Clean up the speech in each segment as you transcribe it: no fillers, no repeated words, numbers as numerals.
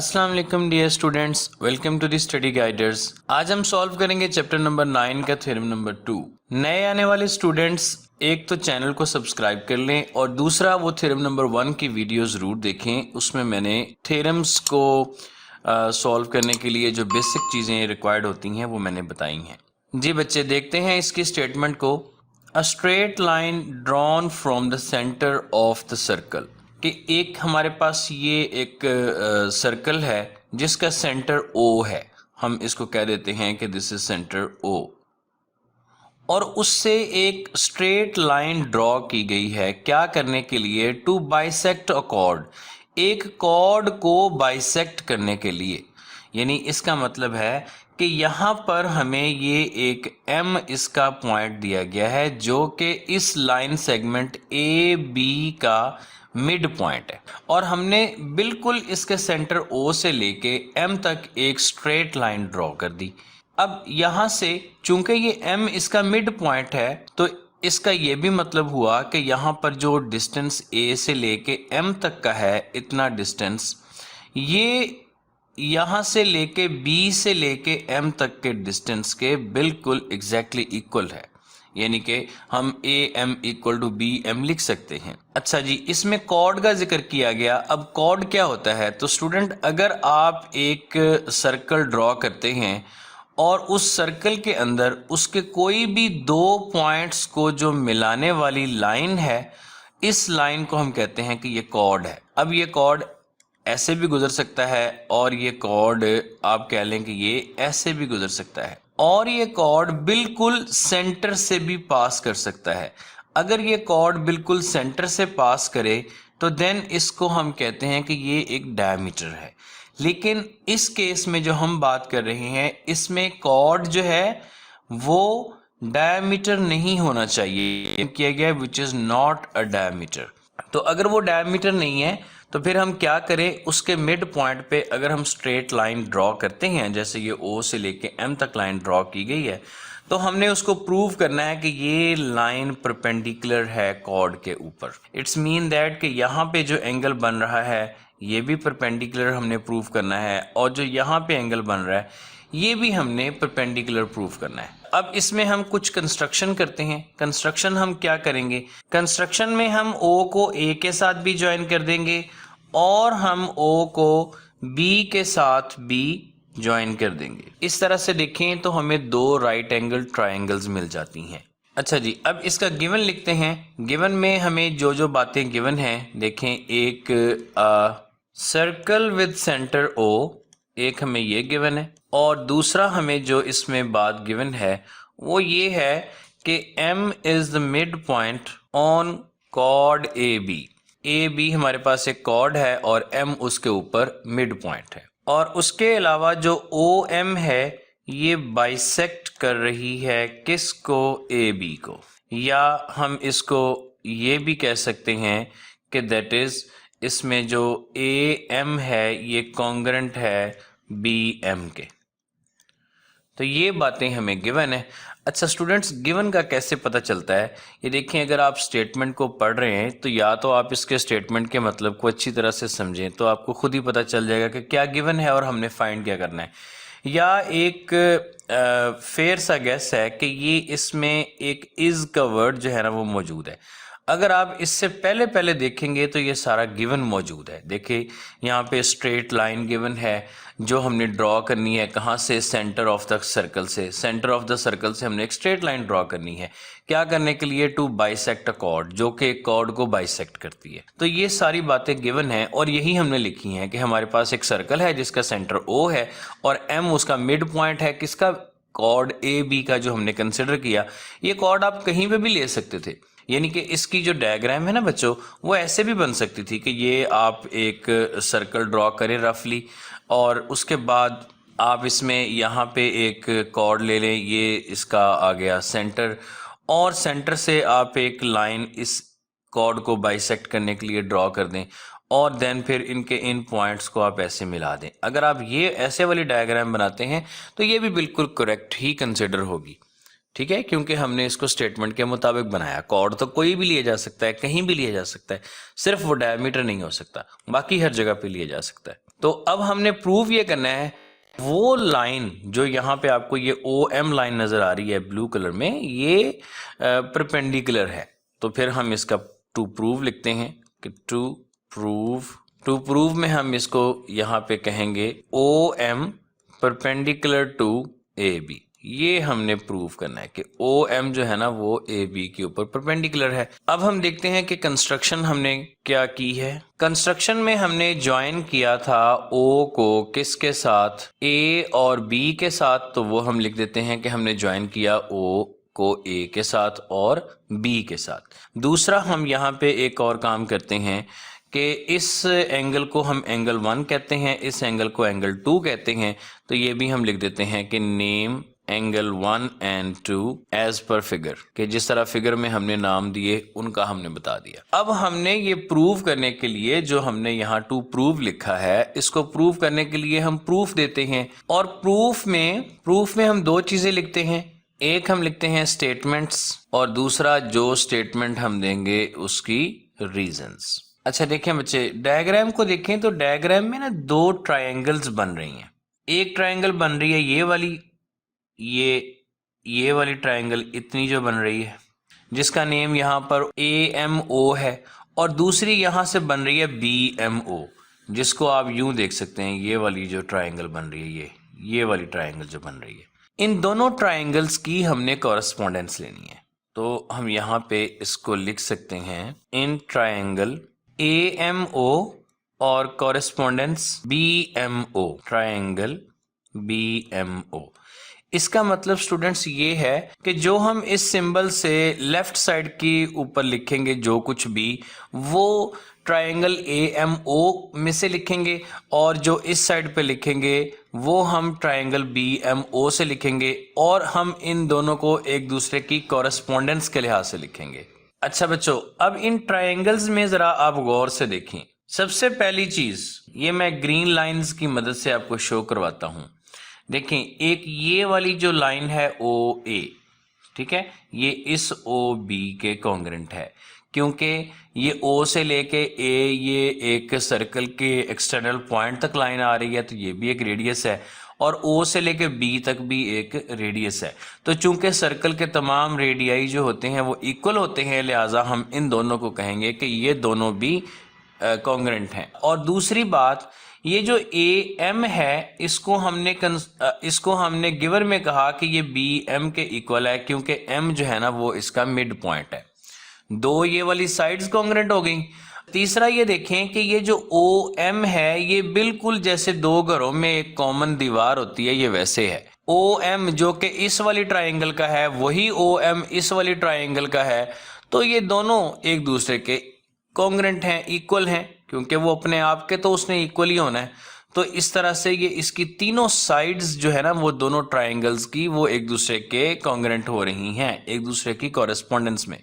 अस्सलाम वालेकुम dear students, welcome to the study guiders. आज हम सॉल्व करेंगे चैप्टर नंबर 9 का थ्योरम नंबर 2। नए आने वाले स्टूडेंट्स एक तो चैनल को सब्सक्राइब कर लें और दूसरा वो थ्योरम नंबर 1 की वीडियो ज़रूर देखें। उसमें मैंने थ्योरम्स को सॉल्व करने के लिए जो बेसिक चीज़ें रिक्वायर्ड होती हैं वो मैंने बताई हैं। जी बच्चे, देखते हैं इसकी स्टेटमेंट को। A straight line drawn from the centre of the circle, कि एक हमारे पास ये एक सर्कल है जिसका सेंटर O है। हम इसको कह देते हैं कि दिस इज सेंटर O, और उससे एक स्ट्रेट लाइन ड्रॉ की गई है। क्या करने के लिए? टू बाइसेक्ट अ कॉर्ड, एक कॉर्ड को बाइसेक्ट करने के लिए। यानी इसका मतलब है कि यहाँ पर हमें ये एक M इसका पॉइंट दिया गया है जो कि इस लाइन सेगमेंट AB का मिड पॉइंट है, और हमने बिल्कुल इसके सेंटर O से लेके M तक एक स्ट्रेट लाइन ड्रॉ कर दी। अब यहाँ से चूंकि ये M इसका मिड पॉइंट है, तो इसका ये भी मतलब हुआ कि यहाँ पर जो डिस्टेंस A से लेके M तक का है, इतना डिस्टेंस, ये यहाँ से लेके B से लेके M तक के डिस्टेंस के बिल्कुल एग्जैक्टली इक्वल है। यानी कि हम AM इक्वल टू BM लिख सकते हैं। अच्छा जी, इसमें कॉर्ड का जिक्र किया गया। अब कॉर्ड क्या होता है? तो स्टूडेंट, अगर आप एक सर्कल ड्रॉ करते हैं और उस सर्कल के अंदर उसके कोई भी दो पॉइंट्स को जो मिलाने वाली लाइन है, इस लाइन को हम कहते हैं कि ये कॉर्ड है। अब ये कॉर्ड ऐसे भी गुजर सकता है और ये कॉर्ड आप कह लें कि ये ऐसे भी गुजर सकता है, और ये कॉर्ड बिल्कुल सेंटर से भी पास कर सकता है। अगर ये कॉर्ड बिल्कुल सेंटर से पास करे तो देन इसको हम कहते हैं कि ये एक डायमीटर है। लेकिन इस केस में जो हम बात कर रहे हैं, इसमें कॉर्ड जो है वो डायमीटर नहीं होना चाहिए, किया गया which is not a diameter. तो अगर वो डायमीटर नहीं है तो फिर हम क्या करें? उसके मिड पॉइंट पे अगर हम स्ट्रेट लाइन ड्रॉ करते हैं, जैसे ये O से लेके M तक लाइन ड्रॉ की गई है, तो हमने उसको प्रूव करना है कि ये लाइन परपेंडिकुलर है कॉर्ड के ऊपर। इट्स मीन दैट कि यहाँ पे जो एंगल बन रहा है ये भी परपेंडिकुलर हमने प्रूव करना है, और जो यहाँ पे एंगल बन रहा है ये भी हमने परपेंडिकुलर प्रूव करना है। अब इसमें हम कुछ कंस्ट्रक्शन करते हैं। कंस्ट्रक्शन हम क्या करेंगे? कंस्ट्रक्शन में हम O को A के साथ भी ज्वाइन कर देंगे और हम O को B के साथ भी ज्वाइन कर देंगे। इस तरह से देखें तो हमें दो राइट एंगल ट्रायंगल्स मिल जाती हैं। अच्छा जी, अब इसका गिवन लिखते हैं। गिवन में हमें जो जो बातें गिवन हैं देखें। एक सर्कल विद सेंटर O, एक हमें ये गिवन है, और दूसरा हमें जो इसमें बात गिवन है वो ये है कि M is the mid point on chord A B हमारे पास एक कॉर्ड है और M उसके ऊपर मिड पॉइंट है, और उसके अलावा जो OM है ये बाइसेक्ट कर रही है किसको? AB को। या हम इसको ये भी कह सकते हैं कि दैट इज इसमें जो AM है ये कॉन्ग्रेंट है BM के। तो ये बातें हमें गिवन है। अच्छा स्टूडेंट्स, गिवन का कैसे पता चलता है? ये देखें, अगर आप स्टेटमेंट को पढ़ रहे हैं तो या तो आप इसके स्टेटमेंट के मतलब को अच्छी तरह से समझें तो आपको खुद ही पता चल जाएगा कि क्या गिवन है और हमने फाइंड क्या करना है, या एक फेयर सा गेस है कि ये इसमें एक इज का वर्ड जो है ना वो मौजूद है। अगर आप इससे पहले पहले देखेंगे तो ये सारा गिवन मौजूद है। देखिए यहाँ पे स्ट्रेट लाइन गिवन है जो हमने ड्रॉ करनी है। कहाँ से? सेंटर ऑफ द सर्कल से। सेंटर ऑफ द सर्कल से हमने एक स्ट्रेट लाइन ड्रॉ करनी है। क्या करने के लिए? टू बाइसेक्ट अ कॉर्ड, जो कि एक कॉर्ड को बाइसेक्ट करती है। तो ये सारी बातें गिवन है और यही हमने लिखी हैं कि हमारे पास एक सर्कल है जिसका सेंटर O है और M उसका मिड पॉइंट है। किसका? कॉर्ड AB का जो हमने कंसिडर किया। ये कॉर्ड आप कहीं पे भी ले सकते थे, यानी कि इसकी जो डायग्राम है ना बच्चों, वो ऐसे भी बन सकती थी कि ये आप एक सर्कल ड्रॉ करें रफली, और उसके बाद आप इसमें यहाँ पे एक कॉर्ड ले लें, ये इसका आ गया सेंटर, और सेंटर से आप एक लाइन इस कॉर्ड को बाइसेक्ट करने के लिए ड्रॉ कर दें, और देन फिर इनके इन पॉइंट्स को आप ऐसे मिला दें। अगर आप ये ऐसे वाली डायग्राम बनाते हैं तो ये भी बिल्कुल करेक्ट ही कंसिडर होगी। ठीक है, क्योंकि हमने इसको स्टेटमेंट के मुताबिक बनाया। कॉर्ड तो कोई भी लिया जा सकता है, कहीं भी लिया जा सकता है, सिर्फ वो डायमीटर नहीं हो सकता, बाकी हर जगह पे लिया जा सकता है। तो अब हमने प्रूव ये करना है वो लाइन जो यहाँ पे आपको ये OM लाइन नजर आ रही है ब्लू कलर में, ये परपेंडिकुलर है। तो फिर हम इसका टू प्रूव लिखते हैं कि टू प्रूव में हम इसको यहाँ पे कहेंगे OM परपेंडिकुलर टू AB। ये हमने प्रूव करना है कि OM जो है ना वो AB के ऊपर परपेंडिकुलर है। अब हम देखते हैं कि कंस्ट्रक्शन हमने क्या की है। कंस्ट्रक्शन में हमने ज्वाइन किया था O को किसके साथ, A और B के साथ। तो वो हम लिख देते हैं कि हमने ज्वाइन किया O को A के साथ और B के साथ। दूसरा हम यहाँ पे एक और काम करते हैं कि इस एंगल को हम एंगल 1 कहते हैं, इस एंगल को एंगल 2 कहते हैं। तो ये भी हम लिख देते हैं कि name angle 1 and 2 as per figure, कि जिस तरह फिगर में हमने नाम दिए उनका हमने बता दिया। अब हमने ये प्रूव करने के लिए जो हमने यहाँ टू प्रूव लिखा है, इसको प्रूव करने के लिए हम प्रूफ देते हैं। और प्रूफ में हम दो चीजें लिखते हैं, एक हम लिखते हैं स्टेटमेंट्स और दूसरा जो स्टेटमेंट हम देंगे उसकी रीजंस। अच्छा देखें बच्चे, डायग्राम को देखें तो डायग्राम में ना दो ट्रायंगल्स बन रही हैं। एक ट्रायंगल बन रही है ये वाली, ये वाली ट्रायंगल इतनी जो बन रही है जिसका नेम यहाँ पर AMO है, और दूसरी यहाँ से बन रही है BMO, जिसको आप यूं देख सकते हैं ये वाली जो ट्रायंगल बन रही है, ये वाली ट्रायंगल जो बन रही है। इन दोनों ट्रायंगल्स की हमने कॉरेस्पॉन्डेंस लेनी है। तो हम यहाँ पे इसको लिख सकते हैं इन ट्रायंगल AMO और कॉरेस्पॉन्डेंस BMO, ट्रायंगल BMO। इसका मतलब स्टूडेंट्स ये है कि जो हम इस सिंबल से लेफ्ट साइड के ऊपर लिखेंगे जो कुछ भी, वो ट्रायंगल AMO में से लिखेंगे, और जो इस साइड पे लिखेंगे वो हम ट्रायंगल BMO से लिखेंगे, और हम इन दोनों को एक दूसरे की कॉरेस्पॉन्डेंस के लिहाज से लिखेंगे। अच्छा बच्चों, अब इन ट्रायंगल्स में जरा आप गौर से देखें। सबसे पहली चीज ये मैं ग्रीन लाइंस की मदद से आपको शो करवाता हूं। देखें, एक ये वाली जो लाइन है OA, ठीक है, ये इस OB के कॉन्ग्रेंट है, क्योंकि ये O से लेके A ये एक सर्कल के एक्सटर्नल पॉइंट तक लाइन आ रही है, तो ये भी एक रेडियस है, और O से लेके B तक भी एक रेडियस है। तो चूंकि सर्कल के तमाम रेडियाई जो होते हैं वो इक्वल होते हैं, लिहाजा हम इन दोनों को कहेंगे कि ये दोनों भी कॉन्ग्रेंट हैं। और दूसरी बात, ये जो AM है इसको हमने गिवर में कहा कि ये BM के इक्वल है, क्योंकि M जो है ना वो इसका मिड पॉइंट है। दो ये वाली साइड्स कॉन्ग्रेंट हो गई। तीसरा ये देखें कि ये जो OM है ये बिल्कुल जैसे दो घरों में एक कॉमन दीवार होती है, ये वैसे है। OM जो कि इस वाली ट्राइंगल का है वही OM इस वाली ट्राइंगल का है, तो ये दोनों एक दूसरे के कॉन्ग्रेंट हैं, इक्वल हैं, क्योंकि वो अपने आप के तो उसने इक्वल ही होना है। तो इस तरह से ये इसकी तीनों साइड्स जो है ना वो दोनों ट्राइंगल्स की वो एक दूसरे के कॉन्ग्रेंट हो रही हैं, एक दूसरे की कॉरेस्पॉन्डेंस में।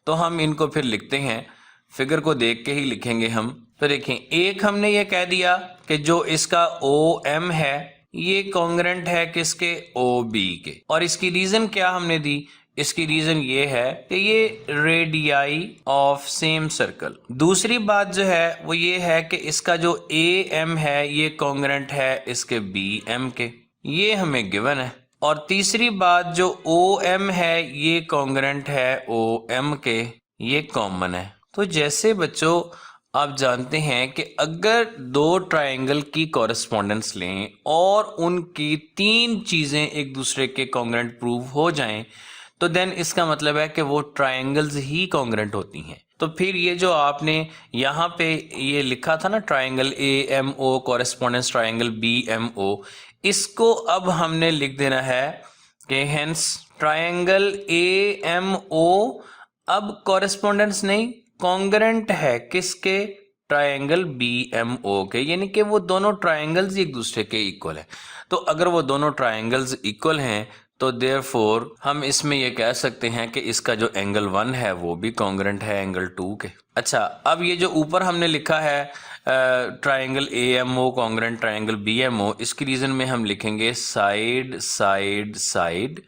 तो हम इनको फिर लिखते हैं, फिगर को देख के ही लिखेंगे हम। तो देखें, एक हमने ये कह दिया कि जो इसका OM है ये कॉन्ग्रेंट है किसके, OB के, और इसकी रीजन क्या हमने दी, इसकी रीजन ये है कि ये रेडियाई ऑफ सेम सर्कल। दूसरी बात जो है वो ये है कि इसका जो AM है ये कॉन्ग्रेंट है इसके BM के, ये हमें गिवन है। और तीसरी बात, जो OM है ये कॉन्ग्रेंट है OM के, ये कॉमन है। तो जैसे बच्चों आप जानते हैं कि अगर दो ट्रायंगल की कॉरेस्पॉन्डेंस लें और उनकी तीन चीजें एक दूसरे के कॉन्ग्रेंट प्रूव हो जाएं, तो देन इसका मतलब है कि वो ट्रायंगल्स ही कॉन्ग्रेंट होती हैं। तो फिर ये जो आपने यहाँ पे ये लिखा था ना triangle AMO correspondence triangle BMO, इसको अब हमने लिख देना है कि हेंस ट्रायंगल AMO अब कॉरेस्पॉन्डेंस नहीं, कॉन्ग्रेंट है किसके, ट्रायंगल BMO के, यानी कि वो दोनों ट्रायंगल्स एक दूसरे के इक्वल हैं। तो अगर वो दोनों ट्रायंगल्स इक्वल हैं तो देयरफॉर हम इसमें ये कह सकते हैं कि इसका जो एंगल 1 है वो भी कॉन्ग्रेंट है एंगल 2 के। अच्छा, अब ये जो ऊपर हमने लिखा है triangle AMO congruent triangle BMO, इसकी रीजन में हम लिखेंगे side side side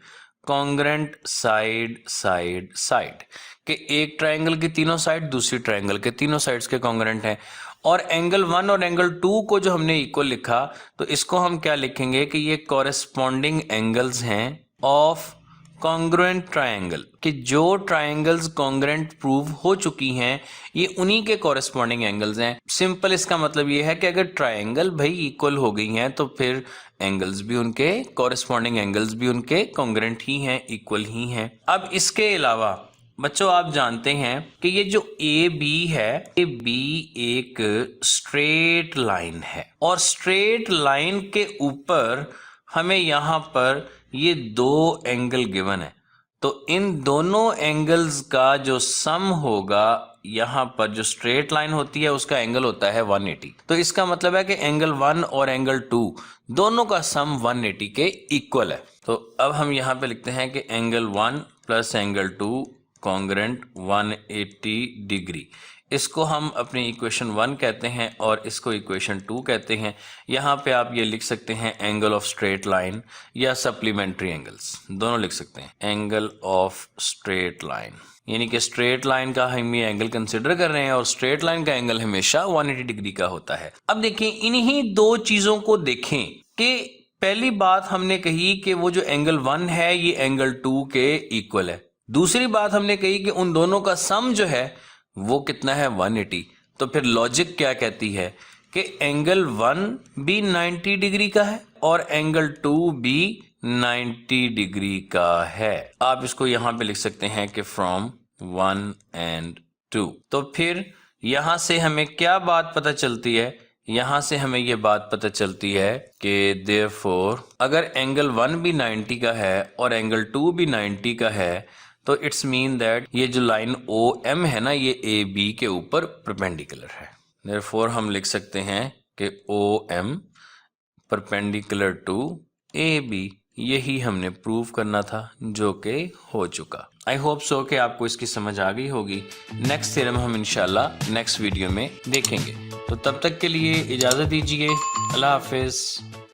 congruent side side side, कि एक ट्रायंगल की तीनों साइड दूसरी ट्रायंगल के तीनों साइड्स के कॉन्ग्रेंट हैं। और एंगल 1 और एंगल 2 को जो हमने इक्वल लिखा तो इसको हम क्या लिखेंगे कि ये कॉरेस्पॉन्डिंग एंगल्स हैं ऑफ कॉन्ग्रुएंट ट्रायंगल, कि जो ट्रायंगल्स कॉन्ग्रुएंट प्रूव हो चुकी हैं ये उन्हीं के कॉरेस्पॉन्डिंग एंगल्स हैं। सिंपल इसका मतलब ये है कि अगर ट्रायंगल भाई इक्वल हो गई हैं तो फिर एंगल्स भी उनके कॉरेस्पॉन्डिंग एंगल्स भी उनके कॉन्ग्रुएंट ही हैं, इक्वल ही हैं। अब इसके अलावा बच्चों आप जानते हैं कि ये जो ए बी है, ये बी एक स्ट्रेट लाइन है और स्ट्रेट लाइन के ऊपर हमें यहां पर ये दो एंगल गिवन है, तो इन दोनों एंगल्स का जो सम होगा यहां पर जो स्ट्रेट लाइन होती है उसका एंगल होता है 180। तो इसका मतलब है कि एंगल 1 और एंगल 2 दोनों का सम 180 के इक्वल है। तो अब हम यहां पे लिखते हैं कि angle 1 plus angle 2 congruent 180 degree. इसको हम अपनी इक्वेशन 1 कहते हैं और इसको इक्वेशन 2 कहते हैं। यहाँ पे आप ये लिख सकते हैं एंगल ऑफ स्ट्रेट लाइन या सप्लीमेंट्री एंगल्स, दोनों लिख सकते हैं। एंगल ऑफ स्ट्रेट लाइन यानी कि स्ट्रेट लाइन का हम ये एंगल कंसिडर कर रहे हैं और स्ट्रेट लाइन का एंगल हमेशा 180 डिग्री का होता है। अब देखिए इन्हीं दो चीजों को देखें कि पहली बात हमने कही कि वो जो एंगल 1 है ये एंगल 2 के इक्वल है। दूसरी बात हमने कही कि उन दोनों का सम जो है वो कितना है 180। तो फिर लॉजिक क्या कहती है कि एंगल 1 भी 90 डिग्री का है और एंगल 2 भी 90 डिग्री का है। आप इसको यहां पे लिख सकते हैं कि फ्रॉम 1 and 2। तो फिर यहां से हमें क्या बात पता चलती है, यहां से हमें यह बात पता चलती है कि देयरफॉर अगर एंगल 1 भी 90 का है और एंगल 2 भी 90 का है तो इट्स मीन दैट ये जो लाइन OM है ना ये AB के ऊपर परपेंडिकुलर है। देयरफॉर हम लिख सकते हैं कि OM परपेंडिकुलर टू AB। यही हमने प्रूव करना था जो कि हो चुका। आई होप सो कि आपको इसकी समझ आ गई होगी। नेक्स्ट थ्योरम हम इंशाल्लाह नेक्स्ट वीडियो में देखेंगे। तो तब तक के लिए इजाज़त दीजिए। अल्लाह हाफिज़।